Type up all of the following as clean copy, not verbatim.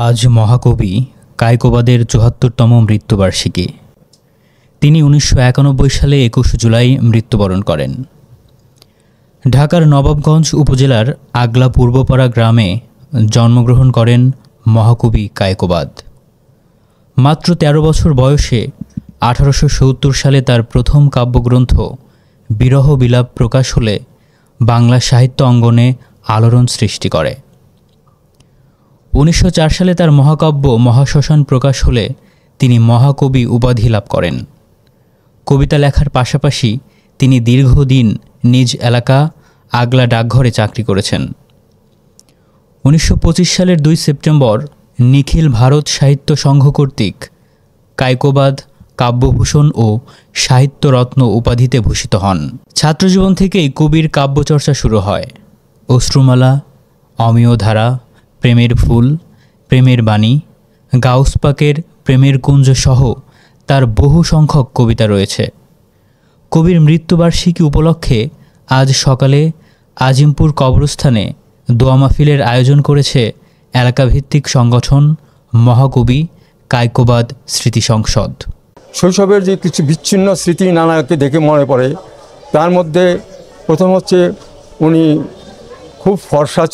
আজ মহাকবি কায়কোবাদের ৭৪তম মৃত্যুবার্ষিকী। তিনি ১৯৯১ সালে ২১ জুলাই মৃত্যুবরণ করেন। ঢাকার নবাবগঞ্জ উপজেলার আগলা পূর্বপাড়া গ্রামে জন্মগ্রহণ করেন মহাকবি কায়কোবাদ। মাত্র ১৩ বছর বয়সে ১৮৭০ সালে তার প্রথম কাব্যগ্রন্থ বিরহ বিলাপ প্রকাশ হলে বাংলা সাহিত্য অঙ্গনে আলোড়ন সৃষ্টি করে। ১৯০৪ সালে তার মহাকাব্য মহাশ্মশান প্রকাশ হলে তিনি মহাকবি উপাধি লাভ করেন। কবিতা লেখার পাশাপাশি তিনি দীর্ঘদিন নিজ এলাকা আগলা ডাকঘরে চাকরি করেছেন। ১৯২৫ সালের ২ সেপ্টেম্বর নিখিল ভারত সাহিত্য সংঘ কর্তৃক কায়কোবাদ কাব্যভূষণ ও সাহিত্যরত্ন উপাধিতে ভূষিত হন। ছাত্রজীবন থেকেই কবির কাব্যচর্চা শুরু হয়। অশ্রুমালা, অমিয় ধারা, প্রেমের ফুল, প্রেমের বাণী, গাউসপাকের প্রেমের কুঞ্জ সহ তার বহু সংখ্যক কবিতা রয়েছে। কবির মৃত্যুবার্ষিকী উপলক্ষে আজ সকালে আজিমপুর কবরস্থানে দোয়া মাহফিলের আয়োজন করেছে এলাকাভিত্তিক সংগঠন মহাকবি কায়কোবাদ স্মৃতি সংসদ। শৈশবের যে কিছু বিচ্ছিন্ন স্মৃতি নানাকে দেখে মনে পড়ে, তার মধ্যে প্রথম হচ্ছে উনি খুব ফর্সা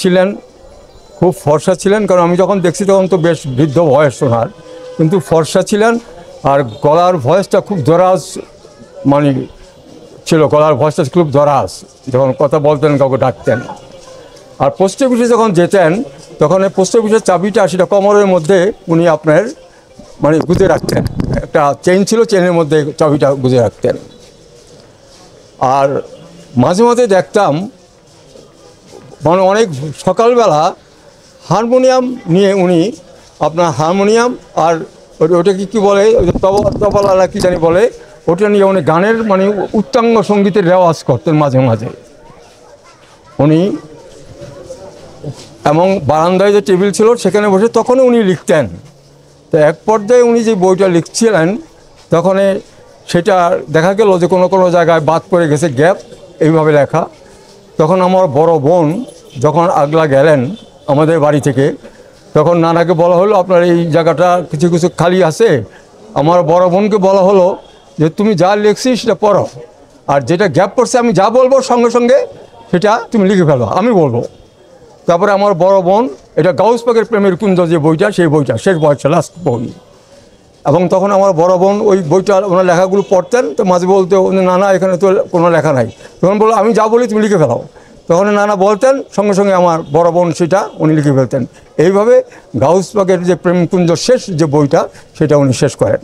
ছিলেন, কারণ আমি যখন দেখছি তখন তো বেশ বৃদ্ধ বয়স ওনার, কিন্তু ফর্সা ছিলেন। আর গলার ভয়েসটা খুব দরাজ ছিল, গলার ভয়েসটা খুব দরাজ, যখন কথা বলতেন কাউকে ডাকতেন। আর পোস্ট অফিসে যখন যেতেন তখন পোস্ট অফিসের চাবিটা সেটা কোমরের মধ্যে উনি আপনার গুঁজে রাখতেন, একটা চেইন ছিল, চেইনের মধ্যে চাবিটা গুঁজে রাখতেন। আর মাঝে মাঝে দেখতাম অনেক সকালবেলা হারমোনিয়াম নিয়ে উনি হারমোনিয়াম আর ওটাকে কী বলে, তবলা না কি জানি বলে, ওটা নিয়ে উনি গানের উচ্চাঙ্গ সঙ্গীতের রেওয়াজ করতেন মাঝে মাঝে উনি। এবং বারান্দায় যে টেবিল ছিল সেখানে বসে তখনই উনি লিখতেন। তো এক পর্যায়ে উনি যে বইটা লিখছিলেন তখন সেটা দেখা গেল যে কোনো জায়গায় বাদ পড়ে গেছে, গ্যাপ এইভাবে লেখা। তখন আমার বড় বোন যখন আগলা গেলেন আমাদের বাড়ি থেকে, তখন নানাকে বলা হলো আপনার এই জায়গাটা কিছু কিছু খালি আছে। আমার বড় বোনকে বলা হলো যে তুমি যা লিখছিস সেটা পড়ো, আর যেটা গ্যাপ পড়ছে আমি যা বলবো সঙ্গে সঙ্গে সেটা তুমি লিখে ফেলো, আমি বলবো। তারপরে আমার বড় বোন এটা গাউসপাকের প্রেমের কুঞ্জ যে বইটা, সেই বইটা শেষ বয়সে লাস্ট বই। এবং তখন আমার বড় বোন ওই বইটা ওনার লেখাগুলো পড়তেন, তো মাঝে বলতে নানা এখানে তো কোনো লেখা নাই, তখন বললো আমি যা বলি তুমি লিখে ফেলাও। তখন নানা বলতেন, সঙ্গে সঙ্গে আমার বড় বোন সেটা উনি লিখে ফেলতেন। এইভাবে গাউসপাকের যে প্রেমকুঞ্জ শেষ যে বইটা সেটা উনি শেষ করেন।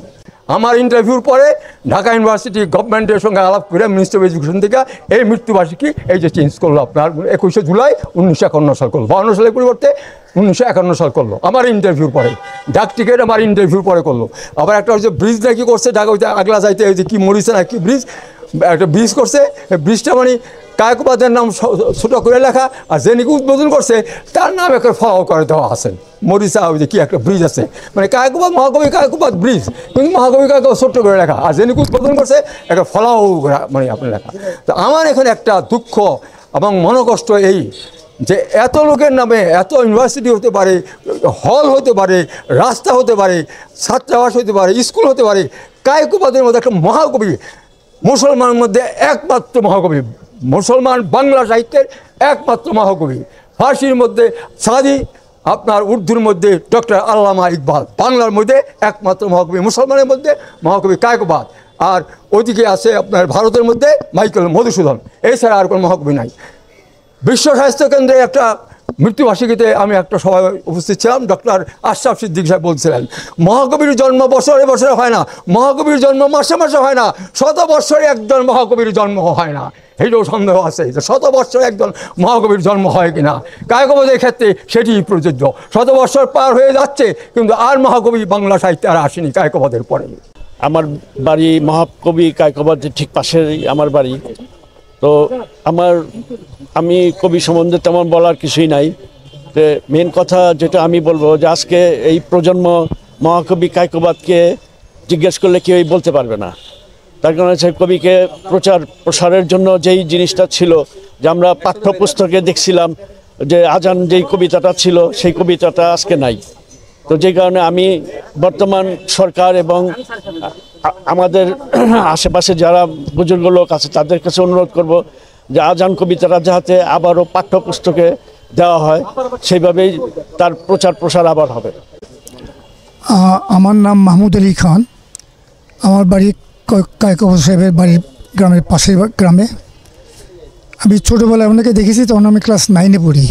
আমার ইন্টারভিউর পরে ঢাকা ইউনিভার্সিটি গভর্নমেন্টের সঙ্গে আলাপ করে মিনিস্টার অফ এডুকেশন থেকে এই মৃত্যুবার্ষিকী এই যে চেঞ্জ করলো আপনার ২১শে জুলাই ১৯৫১ সাল করলো, ৫২ সালের পরিবর্তে ১৯৫১ সাল করলো। আমার ইন্টারভিউর পরে ডাক টিকিট আমার ইন্টারভিউর পরে করলো। আবার একটা হচ্ছে ব্রিজ নাকি করছে ঢাকা আগলা যাইতে, ওই যে কি মরিচা না কি ব্রিজ, একটা ব্রিজ করছে। ব্রিজটা কায়কোবাদের নাম ছোট করে লেখা, আর যেনিকে উদ্বোধন করছে তার নাম একটা ফলো করে দেওয়া আছে, মরিচা ওই যে কি একটা ব্রিজ আছে, কায়কোবাদ মহাকবি কায়কোবাদ ব্রিজ, কিন্তু মহাকবি কায়কোবাদ ছোট্ট করে লেখা, আর যেনিকে উদ্বোধন করছে একটা ফলাও আপনার লেখা। তো আমার এখানে একটা দুঃখ এবং মনোকষ্ট এই যে এত লোকের নামে এত ইউনিভার্সিটি হতে পারে, হল হতে পারে, রাস্তা হতে পারে, ছাত্রাবাস হতে পারে, স্কুল হতে পারে, কায়কোবাদের মধ্যে একটা মহাকবি, মুসলমানের মধ্যে একমাত্র মহাকবি, মুসলমান বাংলা সাহিত্যের একমাত্র মহাকবি, ফার্সির মধ্যে সাদি, আপনার উর্দুর মধ্যে ডক্টর আল্লামা ইকবাল, বাংলার মধ্যে একমাত্র মহাকবি মুসলমানের মধ্যে মহাকবি কায়কোবাদ, আর ওইদিকে আছে আপনার ভারতের মধ্যে মাইকেল মধুসূদন, এছাড়া আর কোনো মহাকবি নাই। বিশ্ব স্বাস্থ্য কেন্দ্রে একটা মৃত্যুবার্ষিকীতে আমি একটা সভায় উপস্থিত ছিলাম, ডক্টর আশরাফ সিদ্দিক সাহেব বলছিলেন মহাকবির জন্ম বছরে বছরে হয় না, মহাকবির জন্ম মাসে মাসে হয় না, ১০০ বৎসরে একজন মহাকবির জন্ম হয় না। এইটাও সন্দেহ আছে যে ১০০ বৎসরে একজন মহাকবির জন্ম হয় কিনা। কায়কোবাদের ক্ষেত্রে সেটি প্রযোজ্য, ১০০ বৎসর পার হয়ে যাচ্ছে কিন্তু আর মহাকবি বাংলা সাহিত্যে আর আসেনি কায়কোবাদের পরে। আমার বাড়ি মহাকবি কায়কোবাদের ঠিক পাশেই আমার বাড়ি। তো আমি কবি সম্বন্ধে তেমন বলার কিছুই নাই। মেন কথা যেটা আমি বলবো যে আজকে এই প্রজন্ম মহাকবি কায়কোবাদকে জিজ্ঞেস করলে কেউই বলতে পারবে না। তার কারণ হচ্ছে কবিকে প্রচার প্রসারের জন্য যেই জিনিসটা ছিল, যে আমরা পাঠ্যপুস্তকে দেখছিলাম যে আজান যেই কবিতাটা ছিল সেই কবিতাটা আজকে নাই। তো যে কারণে আমি বর্তমান সরকার এবং আমাদের আশেপাশে যারা বুজুর্গ লোক আছে তাদের কাছে অনুরোধ করব যে আজান কবিতাটা যাতে আবারও পাঠ্যপুস্তকে দেওয়া হয়, সেইভাবেই তার প্রচার প্রসার আবার হবে। আমার নাম মাহমুদ আলী খান। আমার বাড়ি কায়কোবাদ সাহেবের বাড়ির গ্রামের পাশের গ্রামে। আমি ছোটোবেলায় ওনাকে দেখেছি, তখন আমি ক্লাস 9-এ পড়ি।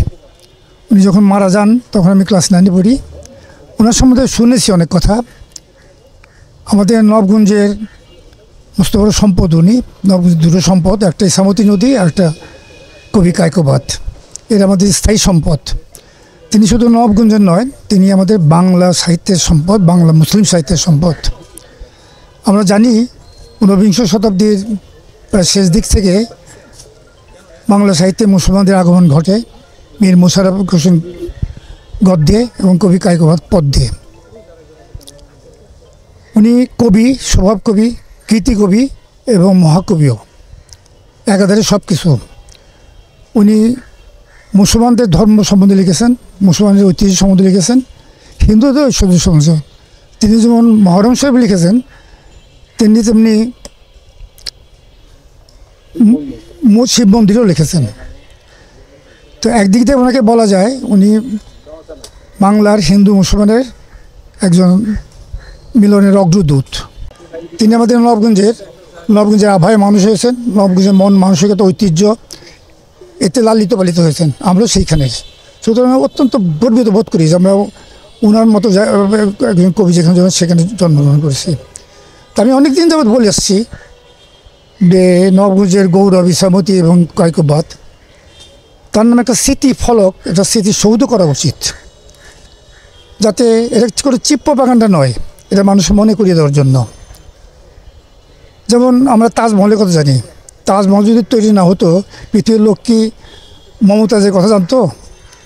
উনি যখন মারা যান তখন আমি ক্লাস 9-এ পড়ি। ওনার সম্বন্ধে শুনেছি অনেক কথা। আমাদের নবগঞ্জের মস্ত বড় সম্পদ উনি। নবগঞ্জের দুটো সম্পদ, একটা ইসামতি নদী আর একটা কবি কায়কোবাদ। এর আমাদের স্থায়ী সম্পদ। তিনি শুধু নবগঞ্জের নয়, তিনি আমাদের বাংলা সাহিত্যের সম্পদ, বাংলা মুসলিম সাহিত্যের সম্পদ। আমরা জানি 19বিংশ শতাব্দীর প্রায় শেষ দিক থেকে বাংলা সাহিত্যে মুসলমানদের আগমন ঘটে মীর মোশাররফ হোসেন গদ্যে এবং কবি কায়কোবাদ পদ্যে। উনি কবি, স্বভাব কবি, কীর্তি কবি এবং মহাকবিও, একাধারে সব কিছু। উনি মুসলমানদের ধর্ম সম্বন্ধে লিখেছেন, মুসলমানদের ঐতিহ্য সম্বন্ধে লিখেছেন, হিন্দুদের ঐতিহ্য সম্বন্ধে। তিনি যেমন মহরম শরীফ লিখেছেন, তেমনি তেমনি শিব মন্দিরও লিখেছেন। তো একদিক দিয়ে ওনাকে বলা যায় উনি বাংলার হিন্দু মুসলমানের একজন মিলনের অগ্রদূত। তিনি আমাদের নবগঞ্জের আভায় মানুষ হয়েছেন, নবগঞ্জের মন মানসিকতা ঐতিহ্য এতে লালিত পালিত হয়েছেন। আমরাও সেইখানে, সুতরাং অত্যন্ত গর্বিত বোধ করি যে আমরা ওনার মতো একজন কবি যেখানে সেখানে জন্মগ্রহণ করেছি। তা আমি অনেক দিন যাবৎ বলে আসছি যে নবগঞ্জের গৌরব ইসামতি এবং কায়কোবাদ, তার নামে একটা স্মৃতি ফলক, একটা স্মৃতিসৌধ করা উচিত, যাতে এটা করে চিপ্প বাগানটা নয়, এটা মানুষ মনে করিয়ে দেওয়ার জন্য। যেমন আমরা তাজমহলের কথা জানি, তাজমহল যদি তৈরি না হতো পৃথিবীর লোক কি মমতাজের কথা জানতো?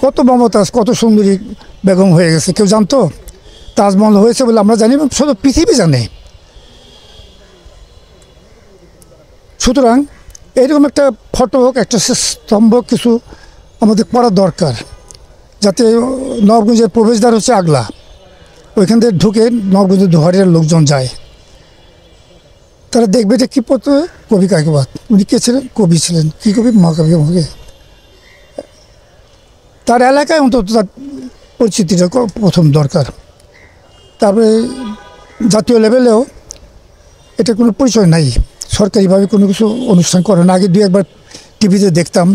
কত মমতাজ, কত সুন্দরী বেগম হয়ে গেছে, কেউ জানতো? তাজমহল হয়েছে বলে আমরা জানি, শুধু পৃথিবী জানে। সুতরাং এইরকম একটা ফটক, একটা স্তম্ভ কিছু আমাদের করা দরকার, যাতে নবগঞ্জের প্রবেশদ্বার হচ্ছে আগলা, ওইখান থেকে ঢুকে নবগঞ্জের দুহারের লোকজন যায়, তারা দেখবে যে কী পথে কবি কায়কোবাদ। উনি কে ছিলেন? কবি ছিলেন। কী কবি? মহাকবি। তার এলাকায় অন্তত তার পরিচিতিটা প্রথম দরকার। তারপরে জাতীয় লেভেলেও এটা কোনো পরিচয় নাই, সরকারিভাবে কোনো কিছু অনুষ্ঠান করে না। আগে 2-1বার টিভিতে দেখতাম,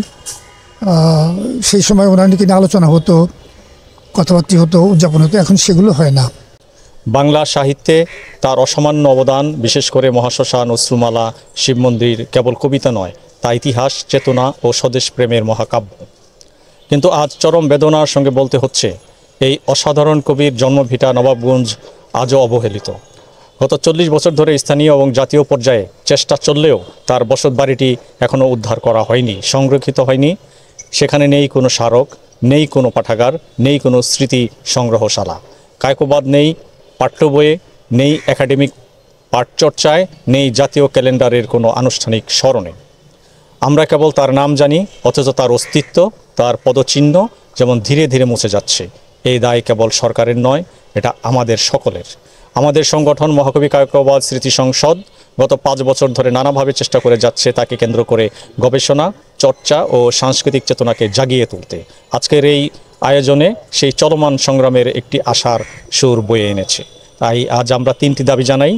সেই সময় ওনার নিয়ে আলোচনা হতো, কথাবার্তা হতো, উদযাপন হতো। এখন সেগুলো হয় না। বাংলা সাহিত্যে তার অসামান্য অবদান, বিশেষ করে মহাশ্মশান, অশ্রুমালা, শিব মন্দির কেবল কবিতা নয়, তা ইতিহাস, চেতনা ও স্বদেশ প্রেমের মহাকাব্য। কিন্তু আজ চরম বেদনার সঙ্গে বলতে হচ্ছে, এই অসাধারণ কবির জন্মভিটা নবাবগঞ্জ আজও অবহেলিত। গত 40 বছর ধরে স্থানীয় এবং জাতীয় পর্যায়ে চেষ্টা চললেও তার বসতবাড়িটি এখনও উদ্ধার করা হয়নি, সংরক্ষিত হয়নি। সেখানে নেই কোনো স্মারক, নেই কোনো পাঠাগার, নেই কোনো স্মৃতি সংগ্রহশালা। কায়কোবাদ নেই পাঠ্য বইয়ে, নেই একাডেমিক পাঠচর্চায়, নেই জাতীয় ক্যালেন্ডারের কোনো আনুষ্ঠানিক স্মরণে। আমরা কেবল তার নাম জানি, অথচ তার অস্তিত্ব, তার পদচিহ্ন যেমন ধীরে ধীরে মুছে যাচ্ছে। এই দায় কেবল সরকারের নয়, এটা আমাদের সকলের। আমাদের সংগঠন মহাকবি কায়কোবাদ স্মৃতি সংসদ গত 5 বছর ধরে নানাভাবে চেষ্টা করে যাচ্ছে তাকে কেন্দ্র করে গবেষণা, চর্চা ও সাংস্কৃতিক চেতনাকে জাগিয়ে তুলতে। আজকের এই আয়োজনে সেই চলমান সংগ্রামের একটি আশার সুর বয়ে এনেছে। তাই আজ আমরা 3টি দাবি জানাই।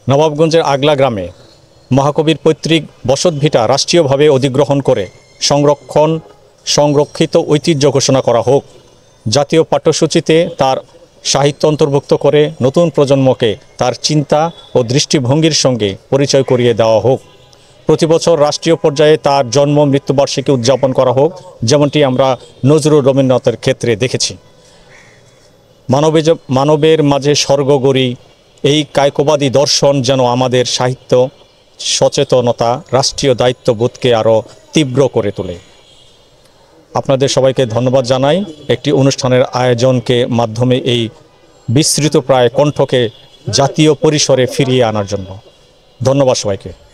নবাবগঞ্জের আগলা গ্রামে মহাকবির পৈতৃক বসতভিটা রাষ্ট্রীয়ভাবে অধিগ্রহণ করে সংরক্ষিত ঐতিহ্য ঘোষণা করা হোক। জাতীয় পাঠ্যসূচিতে তার সাহিত্য অন্তর্ভুক্ত করে নতুন প্রজন্মকে তার চিন্তা ও দৃষ্টিভঙ্গির সঙ্গে পরিচয় করিয়ে দেওয়া হোক। প্রতি বছর রাষ্ট্রীয় পর্যায়ে তার জন্ম মৃত্যুবার্ষিকী উদযাপন করা হোক, যেমনটি আমরা নজরুল রবীন্দ্রনাথের ক্ষেত্রে দেখেছি। মানবের মাঝে স্বর্গ গড়ি, এই কায়কোবাদী দর্শন যেন আমাদের সাহিত্য সচেতনতা, রাষ্ট্রীয় দায়িত্ববোধকে আরও তীব্র করে তোলে। আপনাদের সবাইকে ধন্যবাদ জানাই একটি অনুষ্ঠানের আয়োজনকে মাধ্যমে এই বিস্তৃত প্রায় কণ্ঠকে জাতীয় পরিসরে ফিরিয়ে আনার জন্য। ধন্যবাদ সবাইকে।